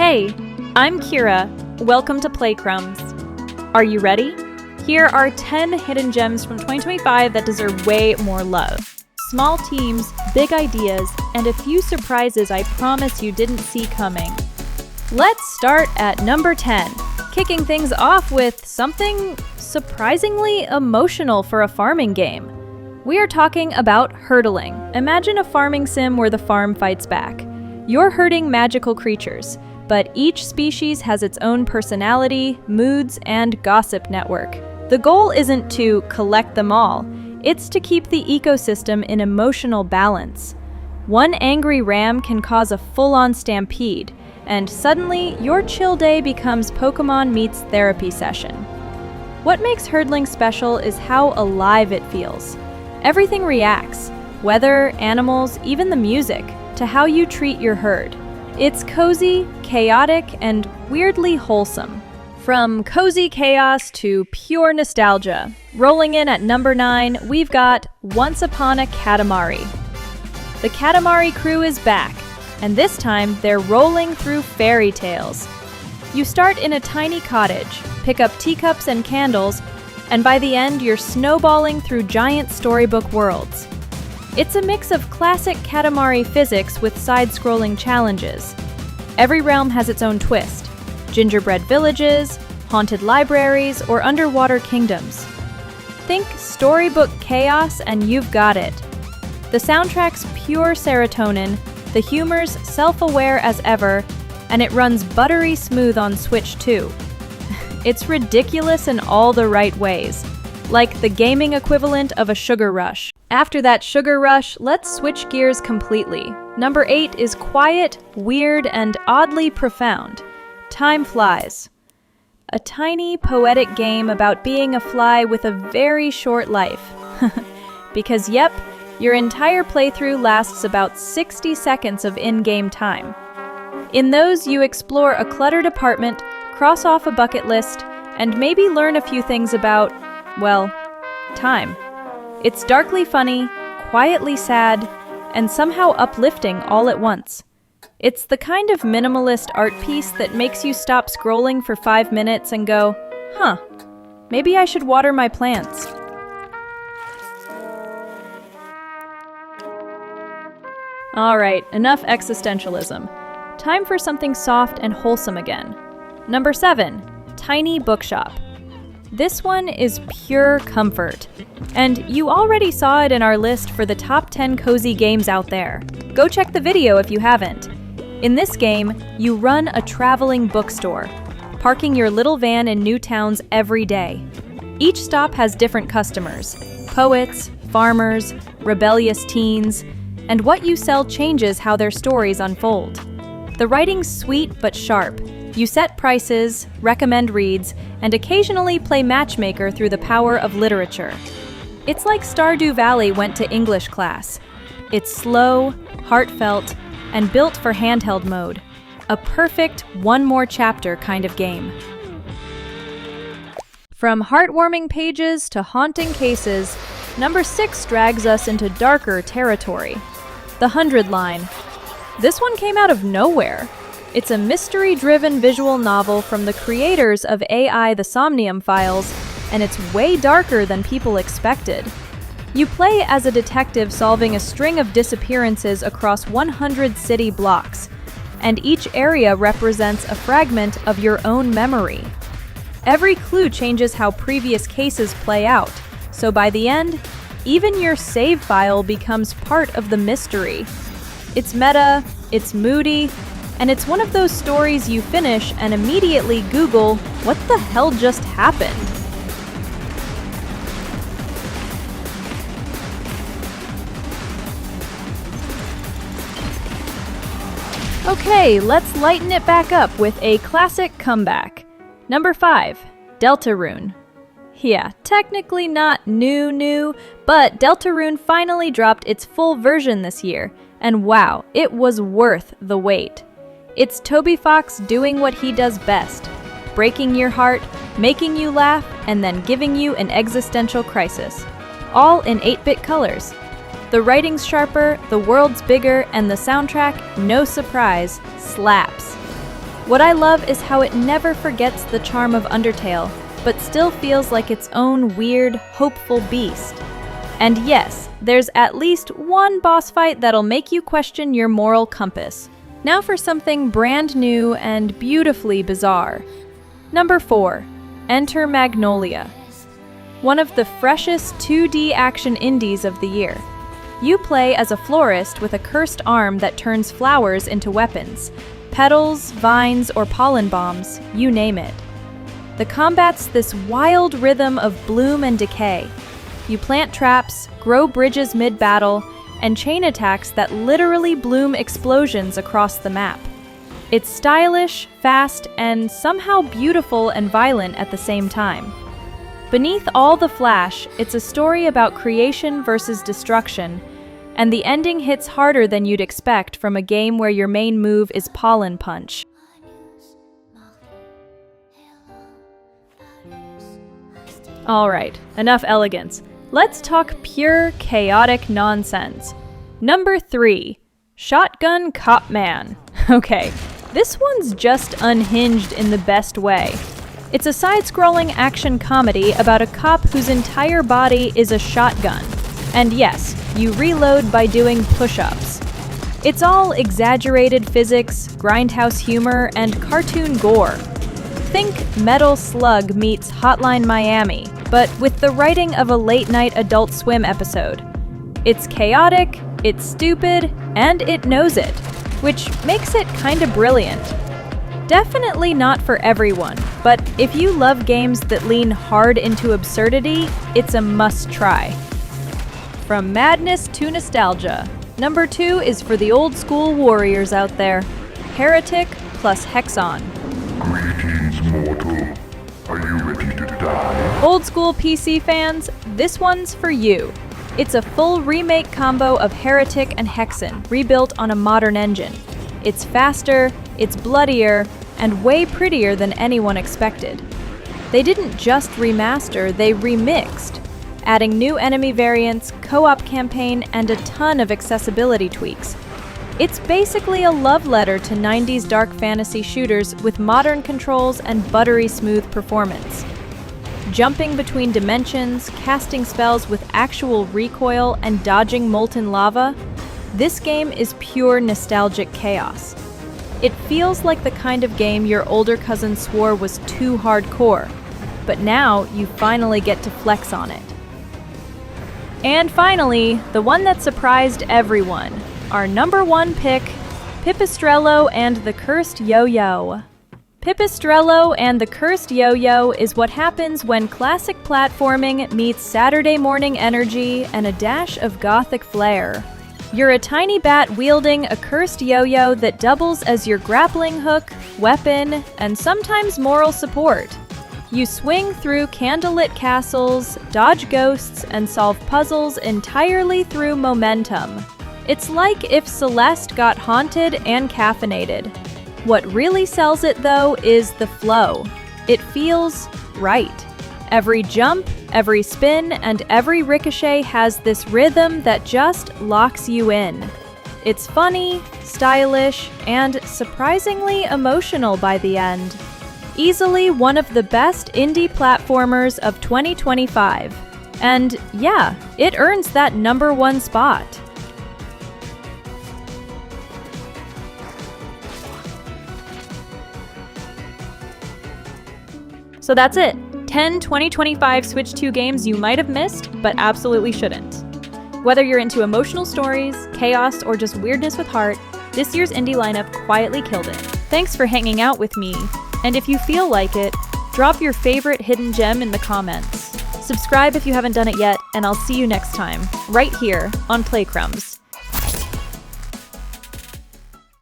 Hey, I'm Kira. Welcome to Playcrumbs. Are you ready? Here are 10 hidden gems from 2025 that deserve way more love. Small teams, big ideas, and a few surprises I promise you didn't see coming. Let's start at number 10, kicking things off with something surprisingly emotional for a farming game. We are talking about Herdling. Imagine a farming sim where the farm fights back. You're herding magical creatures, but each species has its own personality, moods, and gossip network. The goal isn't to collect them all, it's to keep the ecosystem in emotional balance. One angry ram can cause a full-on stampede, and suddenly your chill day becomes Pokemon meets therapy session. What makes Herdling special is how alive it feels. Everything reacts, weather, animals, even the music, to how you treat your herd. It's cozy, chaotic, and weirdly wholesome. From cozy chaos to pure nostalgia. Rolling in at number 9, we've got Once Upon a Katamari. The Katamari crew is back, and this time they're rolling through fairy tales. You start in a tiny cottage, pick up teacups and candles, and by the end you're snowballing through giant storybook worlds. It's a mix of classic Katamari physics with side-scrolling challenges. Every realm has its own twist. Gingerbread villages, haunted libraries, or underwater kingdoms. Think storybook chaos and you've got it. The soundtrack's pure serotonin, the humor's self-aware as ever, and it runs buttery smooth on Switch too. It's ridiculous in all the right ways, like the gaming equivalent of a sugar rush. After that sugar rush, let's switch gears completely. Number 8 is quiet, weird, and oddly profound. Time Flies. A tiny, poetic game about being a fly with a very short life. Because yep, your entire playthrough lasts about 60 seconds of in-game time. In those, you explore a cluttered apartment, cross off a bucket list, and maybe learn a few things about, well, time. It's darkly funny, quietly sad, and somehow uplifting all at once. It's the kind of minimalist art piece that makes you stop scrolling for 5 minutes and go, huh, maybe I should water my plants. Alright, enough existentialism. Time for something soft and wholesome again. Number 7, Tiny Bookshop. This one is pure comfort. And you already saw it in our list for the top 10 cozy games out there. Go check the video if you haven't. In this game, you run a traveling bookstore, parking your little van in new towns every day. Each stop has different customers, poets, farmers, rebellious teens, and what you sell changes how their stories unfold. The writing's sweet but sharp. You set prices, recommend reads, and occasionally play matchmaker through the power of literature. It's like Stardew Valley went to English class. It's slow, heartfelt, and built for handheld mode. A perfect one more chapter kind of game. From heartwarming pages to haunting cases, number 6 drags us into darker territory. The 100 Line. This one came out of nowhere. It's a mystery-driven visual novel from the creators of AI The Somnium Files, and it's way darker than people expected. You play as a detective solving a string of disappearances across 100 city blocks, and each area represents a fragment of your own memory. Every clue changes how previous cases play out, so by the end, even your save file becomes part of the mystery. It's meta, it's moody, and it's one of those stories you finish and immediately Google, what the hell just happened? Okay, let's lighten it back up with a classic comeback. Number 5, Deltarune. Yeah, technically not new, but Deltarune finally dropped its full version this year, and wow, it was worth the wait. It's Toby Fox doing what he does best, breaking your heart, making you laugh, and then giving you an existential crisis. All in 8-bit colors. The writing's sharper, the world's bigger, and the soundtrack, no surprise, slaps. What I love is how it never forgets the charm of Undertale, but still feels like its own weird, hopeful beast. And yes, there's at least one boss fight that'll make you question your moral compass. Now for something brand new and beautifully bizarre. Number 4. Enter Magnolia. One of the freshest 2D action indies of the year. You play as a florist with a cursed arm that turns flowers into weapons. Petals, vines, or pollen bombs, you name it. The combat's this wild rhythm of bloom and decay. You plant traps, grow bridges mid-battle, and chain attacks that literally bloom explosions across the map. It's stylish, fast, and somehow beautiful and violent at the same time. Beneath all the flash, it's a story about creation versus destruction, and the ending hits harder than you'd expect from a game where your main move is Pollen Punch. Alright, enough elegance. Let's talk pure, chaotic nonsense. Number 3. Shotgun Cop Man. Okay, this one's just unhinged in the best way. It's a side-scrolling action comedy about a cop whose entire body is a shotgun. And yes, you reload by doing push-ups. It's all exaggerated physics, grindhouse humor, and cartoon gore. Think Metal Slug meets Hotline Miami, but with the writing of a late-night Adult Swim episode. It's chaotic, it's stupid, and it knows it, which makes it kinda brilliant. Definitely not for everyone, but if you love games that lean hard into absurdity, it's a must-try. From madness to nostalgia, number 2 is for the old-school warriors out there. Heretic plus Hexon. Greetings, mortal. Are you ready to die? Old-school PC fans, this one's for you. It's a full remake combo of Heretic and Hexon, rebuilt on a modern engine. It's faster, it's bloodier, and way prettier than anyone expected. They didn't just remaster, they remixed, adding new enemy variants, co-op campaign, and a ton of accessibility tweaks. It's basically a love letter to 90s dark fantasy shooters with modern controls and buttery smooth performance. Jumping between dimensions, casting spells with actual recoil, and dodging molten lava, this game is pure nostalgic chaos. It feels like the kind of game your older cousin swore was too hardcore, but now you finally get to flex on it. And finally, the one that surprised everyone, our number 1 pick, Pipistrello and the Cursed Yo-Yo. Pipistrello and the Cursed Yo-Yo is what happens when classic platforming meets Saturday morning energy and a dash of gothic flair. You're a tiny bat wielding a cursed yo-yo that doubles as your grappling hook, weapon, and sometimes moral support. You swing through candlelit castles, dodge ghosts, and solve puzzles entirely through momentum. It's like if Celeste got haunted and caffeinated. What really sells it, though, is the flow. It feels right. Every jump, every spin, and every ricochet has this rhythm that just locks you in. It's funny, stylish, and surprisingly emotional by the end. Easily one of the best indie platformers of 2025. And yeah, it earns that number 1 spot. So that's it. 10 2025 Switch 2 games you might have missed, but absolutely shouldn't. Whether you're into emotional stories, chaos, or just weirdness with heart, this year's indie lineup quietly killed it. Thanks for hanging out with me, and if you feel like it, drop your favorite hidden gem in the comments. Subscribe if you haven't done it yet, and I'll see you next time, right here on Playcrumbs.